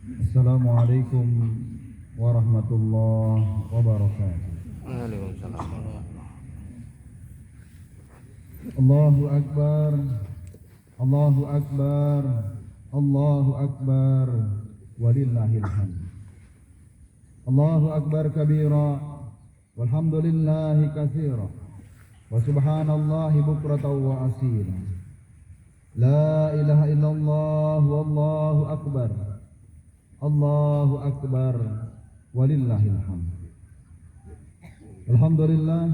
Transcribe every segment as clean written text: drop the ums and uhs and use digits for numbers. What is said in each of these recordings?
Assalamualaikum warahmatullahi wabarakatuh. Waalaikumsalam. Allahu Akbar, Allahu Akbar, Allahu Akbar, walillahil hamd. Allahu Akbar kabira, walhamdulillahi katsira, wa subhanallahi bukratan wa asila. La ilaha illallah, wallahu akbar, Allahu akbar, walillahil hamd. Alhamdulillah,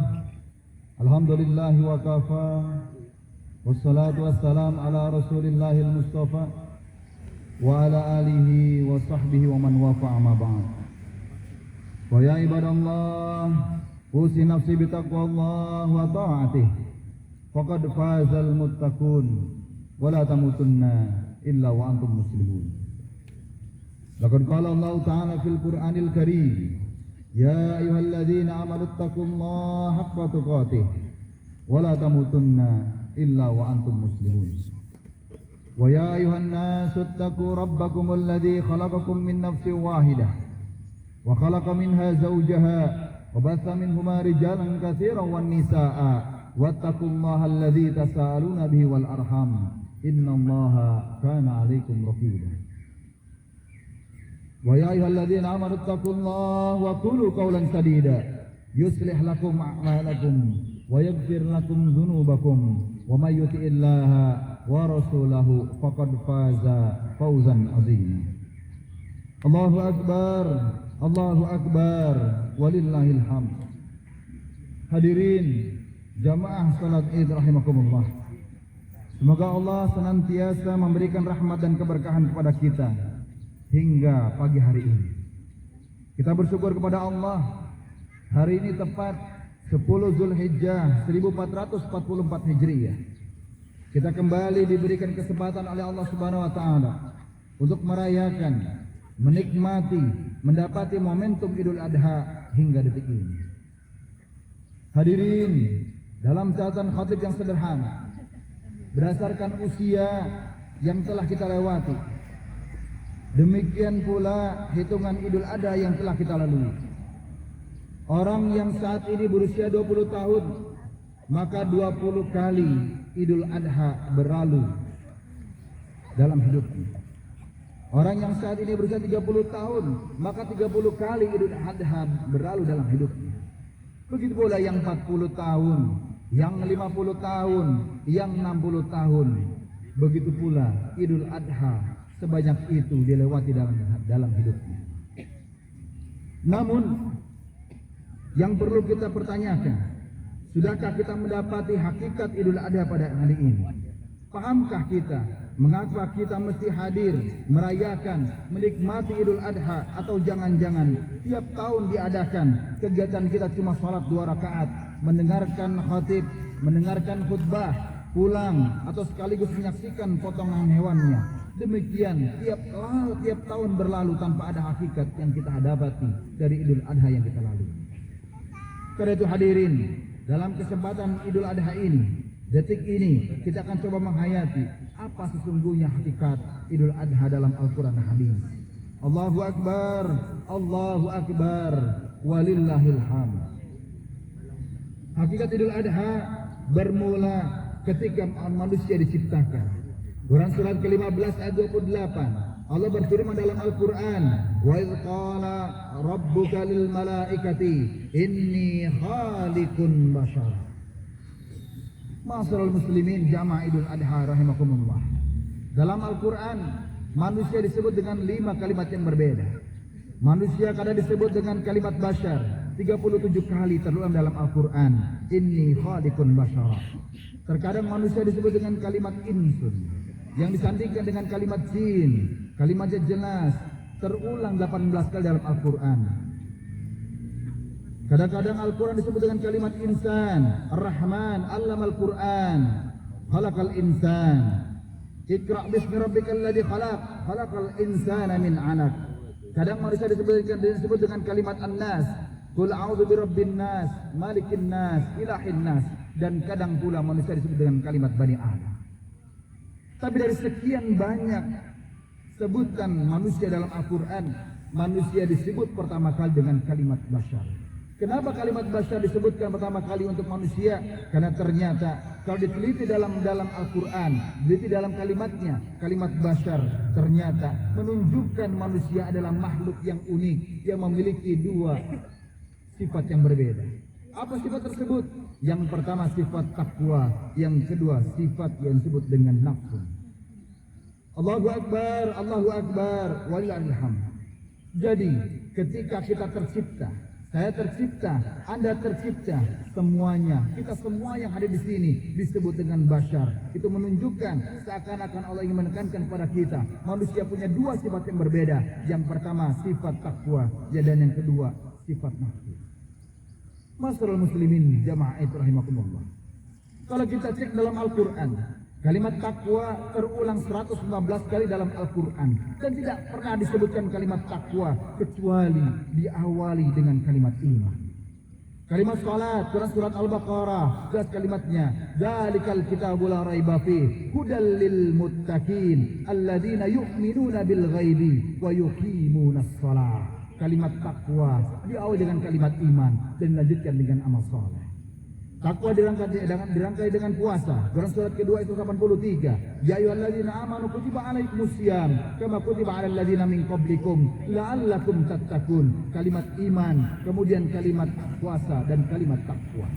alhamdulillah wa kafa, wassalatu wassalam ala rasulillahil mustafa wa ala alihi wa sahbihi wa man wafa'a ma ba'd. Wa ya ibadallah, usi nafsi bitaqwallah wa ta'atih, faqad fazal muttaqun wa la tamutunna illa wa antum muslimun. Laqad qala Allah ta'ala fil Qur'anil Karim, ya ayyuhalladzina amanu taqullaha haqqa tuqatih wa la tamutunna illa wa antum muslimun. Wa ya ayyuhan nasu ittaqu rabbakumul ladzi khalaqakum min nafsin wahidah wa khalaqa minha zawjaha wa batha minhuma rijalan katsiran wan nisaa'a wattaqullaha alladzi tasaaluna bihi wal arham innallaha kana 'alaikum raqiba. Wa ya ayyuhalladzina amanu taqullaha wa qulu qawlan sadida yuslih lakum a'malakum wa yaghfir lakum dhunubakum wa may yuti'illaha wa rasulahu faqad faza fawzan 'azima. Allahu akbar, Allahu akbar, walillahil hamd. Hadirin jamaah salat Id rahimakumullah. Semoga Allah senantiasa memberikan rahmat dan keberkahan kepada kita hingga pagi hari ini. Kita bersyukur kepada Allah. Hari ini tepat 10 Zulhijjah 1444 Hijriah. Kita kembali diberikan kesempatan oleh Allah Subhanahu wa taala untuk merayakan, menikmati, mendapati momentum Idul Adha hingga detik ini. Hadirin, dalam catatan khatib yang sederhana, berdasarkan usia yang telah kita lewati, demikian pula hitungan Idul Adha yang telah kita lalui. Orang yang saat ini berusia 20 tahun, maka 20 kali Idul Adha berlalu dalam hidupnya. Orang yang saat ini berusia 30 tahun, maka 30 kali Idul Adha berlalu dalam hidupnya. Begitu pula yang 40 tahun, yang 50 tahun, yang 60 tahun. Begitu pula Idul Adha sebanyak itu dilewati dalam hidupnya. Namun yang perlu kita pertanyakan, sudahkah kita mendapati hakikat Idul Adha pada hari ini? Pahamkah kita mengapa kita mesti hadir, merayakan, menikmati Idul Adha, atau jangan-jangan tiap tahun diadakan kegiatan kita cuma sholat 2 rakaat, mendengarkan khatib, mendengarkan khutbah, pulang atau sekaligus menyaksikan potongan hewannya. Demikian tiap tahun berlalu tanpa ada hakikat yang kita dapati dari Idul Adha yang kita lalui. Karena itu hadirin, dalam kesempatan Idul Adha ini, detik ini kita akan coba menghayati apa sesungguhnya hakikat Idul Adha dalam Al-Quran dan Hadis. Allahu Akbar, Allahu Akbar, walillahil hamd. Hakikat Idul Adha bermula ketika manusia diciptakan. Quran surat ke-15 ayat 28. Allah berfirman dalam Al-Quran, wa idh qala rabbuka lil malaikati inni khaliqun bashar. Ma'asyiral muslimin jamaah Idul Adha rahimakumullah. Dalam Al-Quran, manusia disebut dengan 5 kalimat yang berbeda. Manusia kadang disebut dengan kalimat bashar 37 kali terluang dalam Al-Quran. Inni khaliqun bashar. Terkadang manusia disebut dengan kalimat insun, yang disandingkan dengan kalimat jin. Kalimatnya jelas terulang 18 kali dalam Al-Quran. Kadang-kadang Al-Quran disebut dengan kalimat insan. Ar-Rahman allamal Quran, khalaqal insan. Iqra' bismi rabbikal ladzi khalaq, khalaqal insana min 'alaq. Kadang manusia disebut dengan kalimat an-nas. Qul a'udzu birabbin nas, malikin nas, ilahin nas. Dan kadang pula manusia disebut dengan kalimat Bani Adam. Tapi dari sekian banyak Sebutkan manusia dalam Al-Quran, manusia disebut pertama kali dengan kalimat bashar. Kenapa kalimat bashar disebutkan pertama kali untuk manusia? Karena ternyata kalau diteliti dalam Al-Quran, diteliti dalam kalimatnya, kalimat bashar ternyata menunjukkan manusia adalah makhluk yang unik, yang memiliki dua sifat yang berbeda. Apa sifat tersebut? Yang pertama sifat takwa, yang kedua sifat yang disebut dengan nafsu. Allahu Akbar, walillahil hamd. Jadi ketika kita tercipta, saya tercipta, Anda tercipta, semuanya, kita semua yang ada di sini disebut dengan bashar. Itu menunjukkan seakan-akan Allah ingin menekankan pada kita, manusia punya dua sifat yang berbeda. Yang pertama sifat takwa, dan yang kedua sifat nafsu. Masyarul muslimin jamaah rahimakumullah. Kalau kita cek dalam Al-Quran, kalimat takwa terulang 115 kali dalam Al-Quran. Dan tidak pernah disebutkan kalimat takwa kecuali diawali dengan kalimat iman. Kalimat salat, surat Al-Baqarah, jelas kalimatnya. Dzalikal kitabu la raiba fihi hudal lil muttaqin alladzina yu'minuna bil ghaibi wa yuqimunas shalah. Kalimat takwa diawali dengan kalimat iman dan dilanjutkan dengan amal saleh. Takwa dirangkai dengan puasa. Dalam surat kedua itu 83. Ya ayyuhalladzina amanu kutiba alaikumusiyam kama kutiba alal ladzina min qablikum la'allakum tattaqun. Kalimat iman, kemudian kalimat puasa dan kalimat takwa.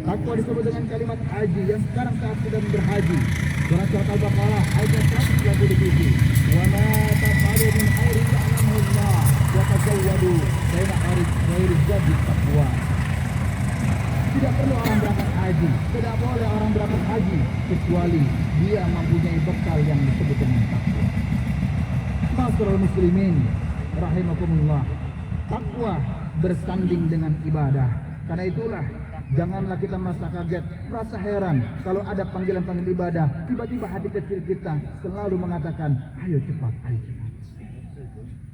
Takwa disebut dengan kalimat haji yang sekarang saat sedang berhaji. Dalam surat Al-Baqarah ayat 137. Wa ma taf'alu min khairin ya'lamuhu Allah wa tazawwadu baina khairizz zadi taqwa. Tidak perlu orang berangkat haji, tidak boleh orang berangkat haji kecuali dia mempunyai bekal yang disebut dengan takwa. Masyarul muslimin rahimakumullah. Takwa bersanding dengan ibadah. Karena itulah janganlah kita merasa kaget, merasa heran kalau ada panggilan-panggilan ibadah, tiba-tiba hati kecil kita selalu mengatakan, ayo cepat, ayo cepat.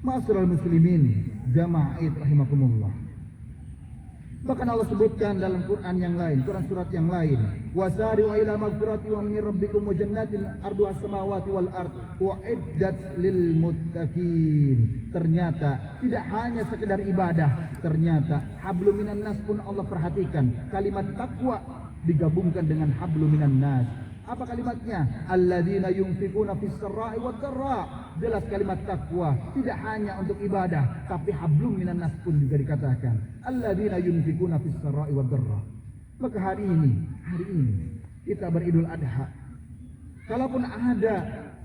Masyarul muslimin jamaah rahimakumullah. Bahkan Allah sebutkan dalam Quran yang lain, Quran surat yang lain, wasari'u ila maghfirati wa min rabbikum wa jannatin arduha as-samawati wal ard uiddat lil muttaqin. Ternyata tidak hanya sekedar ibadah, ternyata hablum minan nas pun Allah perhatikan. Kalimat takwa digabungkan dengan hablum minan nas. Apa kalimatnya? Alladzina yunfiquna fis sarra'i wad dharra. Jelas kalimat takwa tidak hanya untuk ibadah, tapi hablum minan nas pun juga dikatakan. Alladzina yunfiquna fis sarra'i wad dharra. Maka hari ini kita beridul adha. Kalaupun ada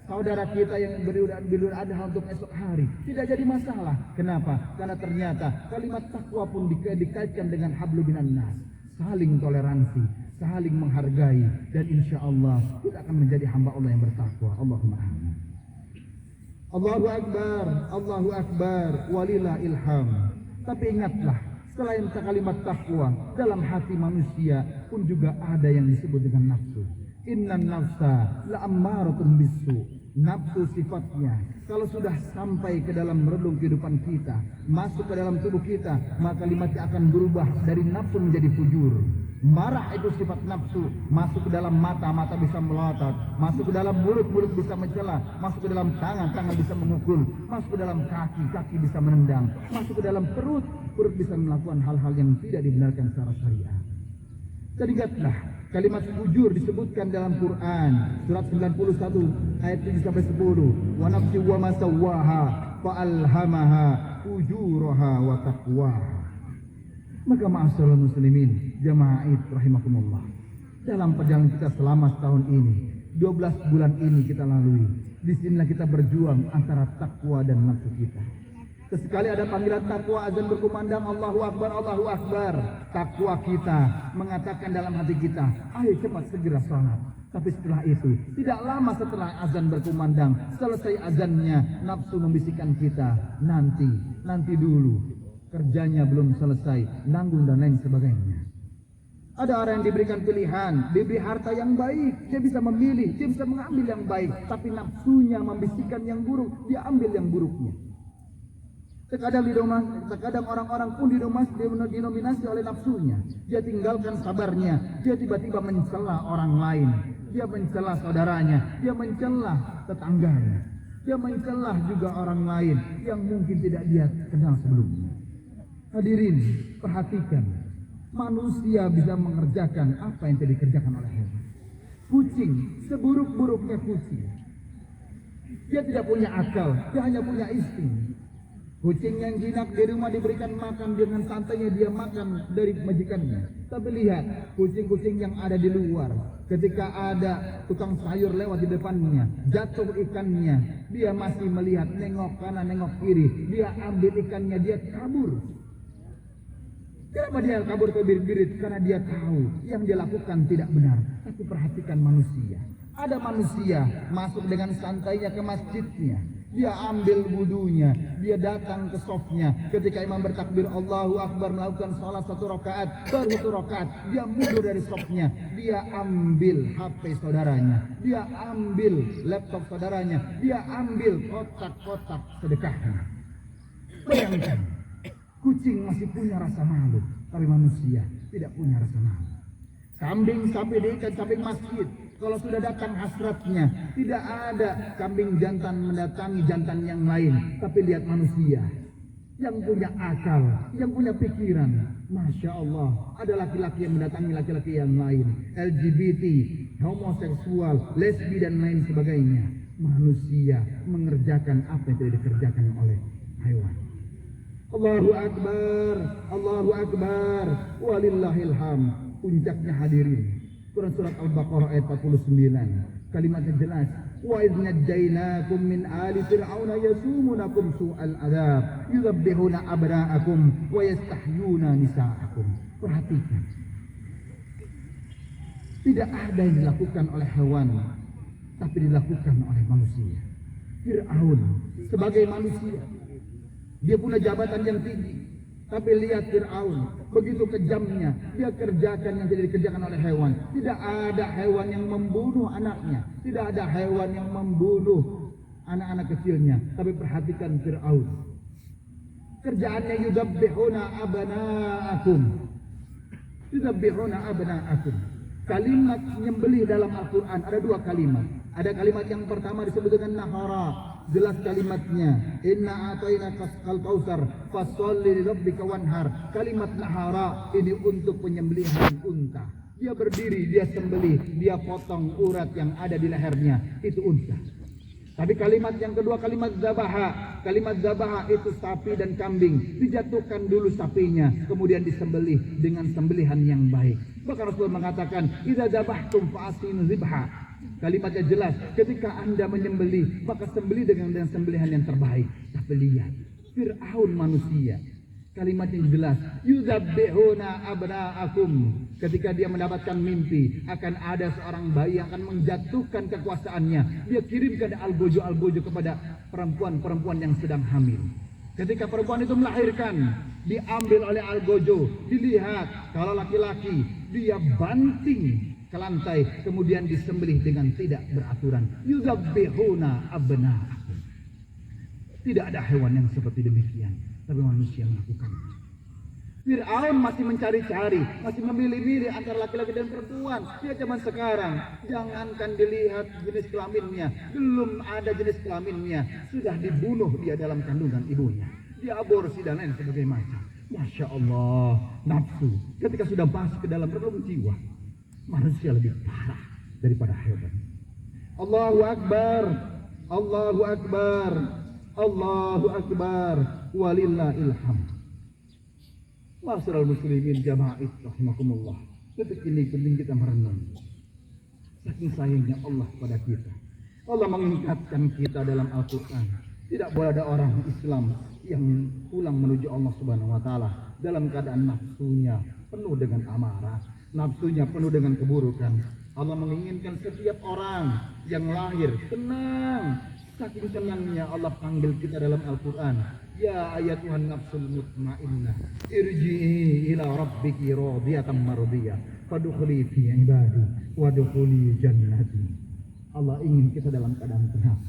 saudara kita yang beridul adha untuk esok hari, tidak jadi masalah. Kenapa? Karena ternyata kalimat takwa pun dikaitkan dengan hablum minan nas. Saling toleransi, saling menghargai, dan insya Allah kita akan menjadi hamba Allah yang bertakwa. Allahumma amin. Allahu Akbar, walillahil hamd. Tapi ingatlah, selain kalimat takwa, dalam hati manusia pun juga ada yang disebut dengan nafsu. Innan nafsa la'ammaratun bisu. Nafsu sifatnya kalau sudah sampai ke dalam relung kehidupan kita, masuk ke dalam tubuh kita, maka kalimatnya akan berubah dari nafsu menjadi fujur. Marah itu sifat nafsu, masuk ke dalam mata, mata bisa melotot, masuk ke dalam mulut, mulut bisa mencela, masuk ke dalam tangan, tangan bisa memukul, masuk ke dalam kaki, kaki bisa menendang, masuk ke dalam perut, perut bisa melakukan hal-hal yang tidak dibenarkan secara syariah. Jadi ingatlah, kalimat fujur disebutkan dalam Quran surat 91 ayat 7 sampai 10. Wa nafsi wa ma sawwaha fa alhamaha fujuraha wa taqwaha. Maka ma'asyiral muslimin jamaah rahimakumullah. Dalam perjalanan kita selama setahun ini, 12 bulan ini kita lalui. Di sinilah kita berjuang antara takwa dan nafsu kita. Sesekali ada panggilan takwa, azan berkumandang, Allahu Akbar, Allahu Akbar. Takwa kita mengatakan dalam hati kita, ayo cepat segera salat. Tapi setelah itu, tidak lama setelah azan berkumandang, selesai azannya, nafsu membisikkan kita, nanti dulu. Kerjanya belum selesai, nanggung dan lain sebagainya. Ada orang yang diberikan pilihan, diberi harta yang baik, dia bisa memilih, dia bisa mengambil yang baik, tapi nafsunya membisikkan yang buruk, dia ambil yang buruknya. Terkadang orang-orang pun dinominasi oleh nafsunya. Dia tinggalkan sabarnya, dia tiba-tiba mencela orang lain, dia mencela saudaranya, dia mencela tetangganya. Dia mencelah juga orang lain yang mungkin tidak dia kenal sebelumnya. Hadirin, perhatikan. Manusia bisa mengerjakan apa yang tidak dikerjakan oleh hewan. Kucing, seburuk-buruknya kucing, dia tidak punya akal, dia hanya punya insting. Kucing yang jinak di rumah diberikan makan dengan santainya dia makan dari majikannya. Tapi lihat, kucing-kucing yang ada di luar, ketika ada tukang sayur lewat di depannya, jatuh ikannya, dia masih melihat, nengok kanan, nengok kiri, dia ambil ikannya, dia kabur. Kenapa dia kabur terbirit-birit? Karena dia tahu yang dia lakukan tidak benar. Tapi perhatikan manusia. Ada manusia masuk dengan santainya ke masjidnya. Dia ambil wudunya, dia datang ke sofnya. Ketika imam bertakbir Allahu Akbar melakukan salat 1 rakaat, baru 1 rakaat dia mundur dari sofnya. Dia ambil HP saudaranya, dia ambil laptop saudaranya, dia ambil kotak-kotak sedekahnya. Bayangkan, kucing masih punya rasa malu, tapi manusia tidak punya rasa malu. Kambing sampai diikat samping masjid. Kalau sudah datang hasratnya, tidak ada kambing jantan mendatangi jantan yang lain. Tapi lihat manusia yang punya akal, yang punya pikiran. Masya Allah, ada laki-laki yang mendatangi laki-laki yang lain. LGBT, homoseksual, lesbi dan lain sebagainya. Manusia mengerjakan apa yang tidak dikerjakan oleh hewan. Allahu Akbar, Allahu Akbar, walillahil hamd. Puncaknya hadirin, Quran surat Al-Baqarah ayat 49. Kalimatnya jelas. Wa idh najjaynakum min ali fir'auna yasumunakum su'al adzab yudhabbihuna abna'akum wa yastahyuna nisa'akum. Perhatikan. Tidak ada yang dilakukan oleh hewan, tapi dilakukan oleh manusia. Fir'aun sebagai manusia, dia punya jabatan yang tinggi. Tapi lihat Fir'aun, begitu kejamnya, dia kerjakan yang tidak dikerjakan oleh hewan. Tidak ada hewan yang membunuh anaknya, tidak ada hewan yang membunuh anak-anak kecilnya. Tapi perhatikan Fir'aun, kerjaannya yudhabbihuna abna'akum. Yudhabbihuna abna'akum. Kalimat nyembelih dalam Al-Quran ada 2 kalimat. Ada kalimat yang pertama disebut dengan nahara. Jelas kalimatnya, inna atainaka al-kautsar fasholli li rabbika wanhar. Kalimat nahara ini untuk penyembelihan unta. Dia berdiri, dia sembelih, dia potong urat yang ada di lehernya, itu unta. Tapi kalimat yang kedua, kalimat zabaha. Kalimat zabaha itu sapi dan kambing. Dijatuhkan dulu sapinya, kemudian disembelih dengan sembelihan yang baik. Bahkan Rasul mengatakan, idza zabahtum fa'asinu zibha. Kalimatnya jelas, ketika Anda menyembelih, maka sembelih dengan sembelihan yang terbaik. Tapi lihat, Fir'aun manusia, kalimatnya jelas, yudhabbihuna abna'akum. Ketika dia mendapatkan mimpi, akan ada seorang bayi yang akan menjatuhkan kekuasaannya. Dia kirimkan algojo-algojo kepada perempuan-perempuan yang sedang hamil. Ketika perempuan itu melahirkan, diambil oleh algojo, dilihat, kalau laki-laki, dia banting ke lantai, kemudian disembelih dengan tidak beraturan. Yudhabbihuna abna'akum. Tidak ada hewan yang seperti demikian, tapi manusia melakukannya. Fir'aun masih mencari-cari, masih memilih-milih antara laki-laki dan perempuan. Dia zaman sekarang, jangankan dilihat jenis kelaminnya, belum ada jenis kelaminnya, sudah dibunuh dia dalam kandungan ibunya. Dia aborsi dan lain sebagainya macam. Masya Allah, nafsu ketika sudah masuk ke dalam relung jiwa, manusia lebih parah daripada hewan. Allahu Akbar, Allahu Akbar, Allahu Akbar, walillahil hamd. Ma'asyiral muslimin jamaah rahimakumullah. Detik ini penting kita merenung. Saking sayangnya Allah pada kita. Allah mengingatkan kita dalam Al-Quran. Tidak boleh ada orang Islam yang pulang menuju Allah Subhanahu wa taala dalam keadaan nafsunya penuh dengan amarah, nafsunya penuh dengan keburukan. Allah menginginkan setiap orang yang lahir tenang. Saking tenangnya Allah panggil kita dalam Al-Quran. Ya ayatuhan nafsul mutmainnah, irji'i ila rabbiki radiyatan mardiyah, fadkhuli fi ibadi wadkhuli jannati. Allah ingin kita dalam keadaan tenang.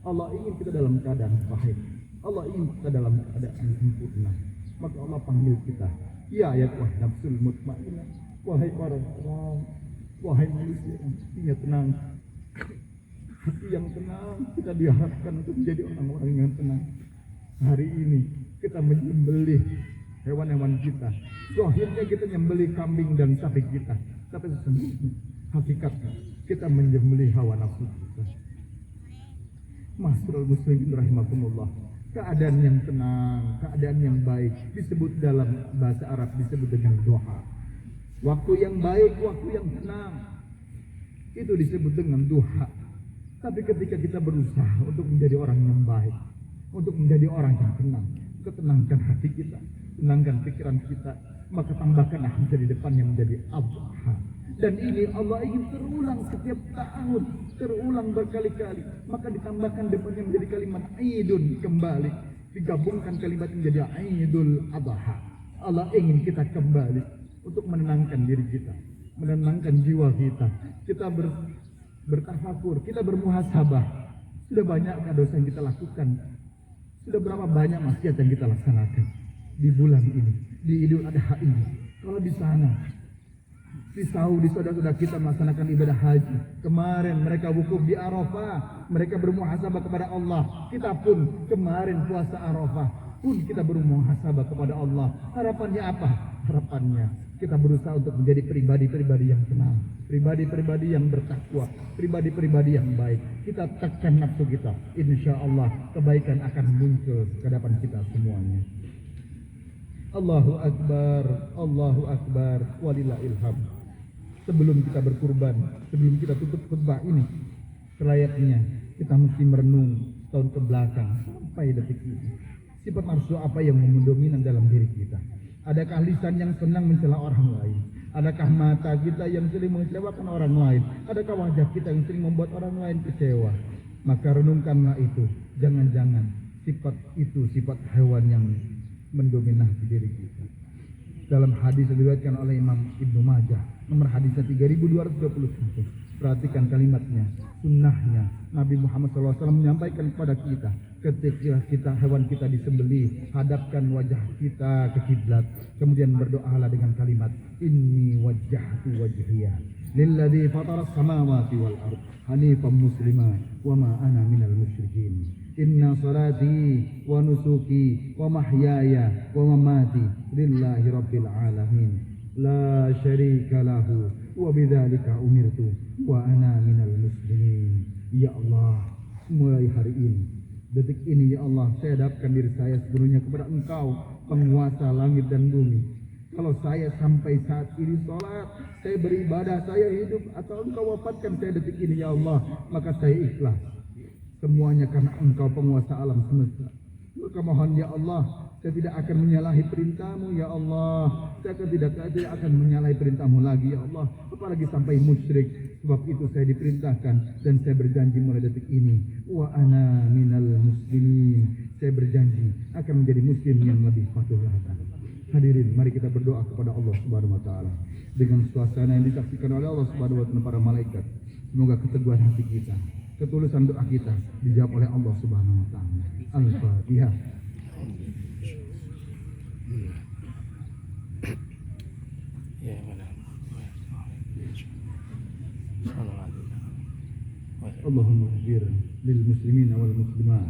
Allah ingin kita dalam keadaan baik. Allah ingin kita dalam keadaan sempurna. Maka Allah panggil kita. Ya ayatuhan nafsul mutmainnah, wahai orang-orang, wahai manusia yang hatinya tenang, hati yang tenang. Kita diharapkan untuk menjadi orang-orang yang tenang. Hari ini kita menyembelih hewan-hewan kita. Akhirnya kita menyembelih kambing dan sapi kita. Tapi sesungguhnya hakikatnya kita menyembelih hawa nafsu kita. Masrul muslimin rahimakumullah. Keadaan yang tenang, keadaan yang baik disebut dalam bahasa Arab disebut dengan doa. Waktu yang baik, waktu yang tenang itu disebut dengan duha. Tapi ketika kita berusaha untuk menjadi orang yang baik, untuk menjadi orang yang tenang, ketenangkan hati kita, tenangkan pikiran kita, maka tambahkanlah menjadi depan yang menjadi adha. Dan ini Allah ingin terulang setiap tahun, terulang berkali-kali. Maka ditambahkan depannya menjadi kalimat Idun kembali, digabungkan kalimat menjadi Idul Adha. Allah ingin kita kembali untuk menenangkan diri kita, menenangkan jiwa kita. Kita bertafakur, kita bermuhasabah. Sudah banyakkah dosa yang kita lakukan? Sudah berapa banyak maksiat yang kita laksanakan di bulan ini, di Idul Adha ini? Kalau di sana, di Saudi saudara-saudara kita melaksanakan ibadah haji. Kemarin mereka wukuf di Arafah, mereka bermuhasabah kepada Allah. Kita pun kemarin puasa Arafah pun kita bermuhasabah kepada Allah. Harapannya apa? Harapannya kita berusaha untuk menjadi pribadi-pribadi yang tenang, pribadi-pribadi yang bertakwa, pribadi-pribadi yang baik. Kita tekan nafsu kita, insya Allah kebaikan akan muncul ke hadapan kita semuanya. Allahu Akbar, Allahu Akbar, walillahil hamd. Sebelum kita berkurban, sebelum kita tutup khutbah ini, selayaknya kita mesti merenung tahun ke belakang sampai detik ini. Sifat nafsu apa yang mendominan dalam diri kita? Adakah lisan yang senang mencela orang lain? Adakah mata kita yang sering mengecewakan orang lain? Adakah wajah kita yang sering membuat orang lain kecewa? Maka renungkanlah itu. Jangan-jangan sifat itu sifat hewan yang mendominasi diri kita. Dalam hadis yang diriwayatkan oleh Imam Ibnu Majah, nomor hadisnya 3221. Perhatikan kalimatnya, sunnahnya. Nabi Muhammad SAW menyampaikan kepada kita, ketika hewan kita disembelih, hadapkan wajah kita ke kiblat, kemudian berdoalah dengan kalimat, inni wajjahtu wajhiya lilladzi fataras samawati wal ard hanifan muslima wa ma ana minal musyrikin. Inna salati wa nusuki wa mahyaya wa mamati lillahi rabbil alamin la syarika lahu wa bidzalika umirtu wa ana minal muslimin. Ya Allah, mulai hari ini, detik ini ya Allah, saya hadapkan diri saya sepenuhnya kepada Engkau, penguasa langit dan bumi. Kalau saya sampai saat ini sholat, saya beribadah, saya hidup, atau Engkau wafatkan saya detik ini ya Allah, maka saya ikhlas. Semuanya karena Engkau penguasa alam semesta. Maka mohon ya Allah, saya tidak akan menyalahi perintah-Mu ya Allah. Saya tidak akan menyalahi perintah-Mu lagi ya Allah. Apalagi sampai musyrik. Sebab itu saya diperintahkan dan saya berjanji mulai detik ini, wa ana minal muslimin. Saya berjanji akan menjadi muslim yang lebih patuh lagi. Hadirin, mari kita berdoa kepada Allah Subhanahu wa taala dengan suasana yang disaksikan oleh Allah Subhanahu wa taala para malaikat. Semoga keteguhan hati kita, ketulusan doa kita dijawab oleh Allah Subhanahu wa taala. Al-Fatihah. Allahumma ighfir lil muslimina wal muslimat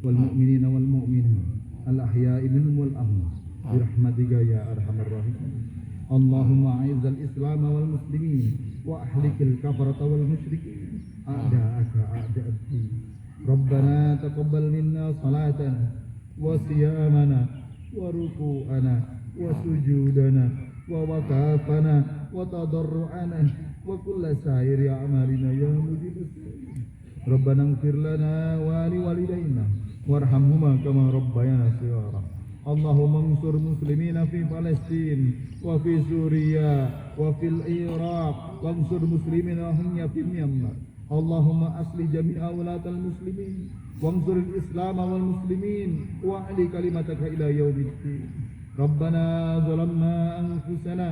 wal mu'minina wal mu'minat al ahya'i minhum wal amwat bi rahmatika ya arhamar rahimin. Allahumma a'izzal islam wal muslimin wa ahlikil kafarata wal musyrikin a'da'aka a'da'ad-din. Rabbana taqabbal minna salatana wa siyamana wa ruku'ana wa sujudana wa waqafana wa tadarru'ana wa kulla sa'iri a'malina ya mujibus. Rabbana ighfir lana wa li walidayna warhamhuma kama rabbayana shighara. Allahumma ansur muslimina fi Palestin wa fi Suriya wa fil Iraq wa ansur muslimina hum fi Myanmar. Allahumma aslih jami'a wulatal muslimin wa ansur al-islam wal muslimin wa ahli kalimataka ila yaumiddin. Rabbana zalamna anfusana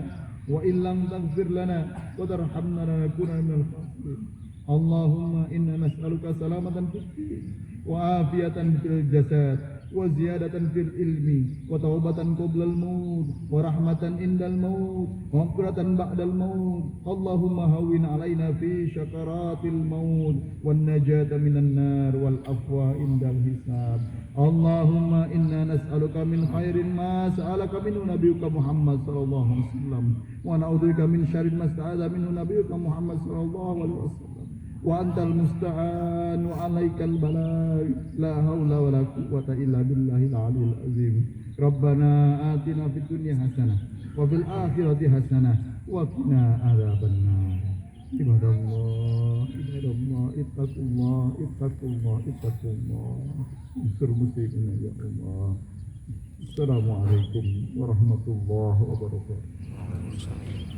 wa illam taghfir lana wa tarhamna lanakunanna minal khasirin. Allahumma inna nas'aluka salamatan fid din wa afiyatan fil jasad وزيادة في العلم وتوبة قبل الموت ورحمة عند الموت ومغفرة بعد الموت. اللهم هون علينا في شكرات الموت والنجاة من النار والعفو عند الحساب. اللهم إنا نسألك من خير ما سألك منه نبيك محمد صلى الله عليه وسلم ونعوذ بك من شر ما استعاذ منه نبيك محمد صلى الله عليه وسلم وأنت المستعان وعليك البلاء لا حول ولا قوة إلا بالله العلي العظيم. ربنا آتنا في الدنيا حسنة وفي الآخرة حسنة وقنا عذاب النار. عباد الله اتقوا الله اتقوا الله اتقوا الله. Muslim ya Allah. Assalamualaikum warahmatullahi wabarakatuh.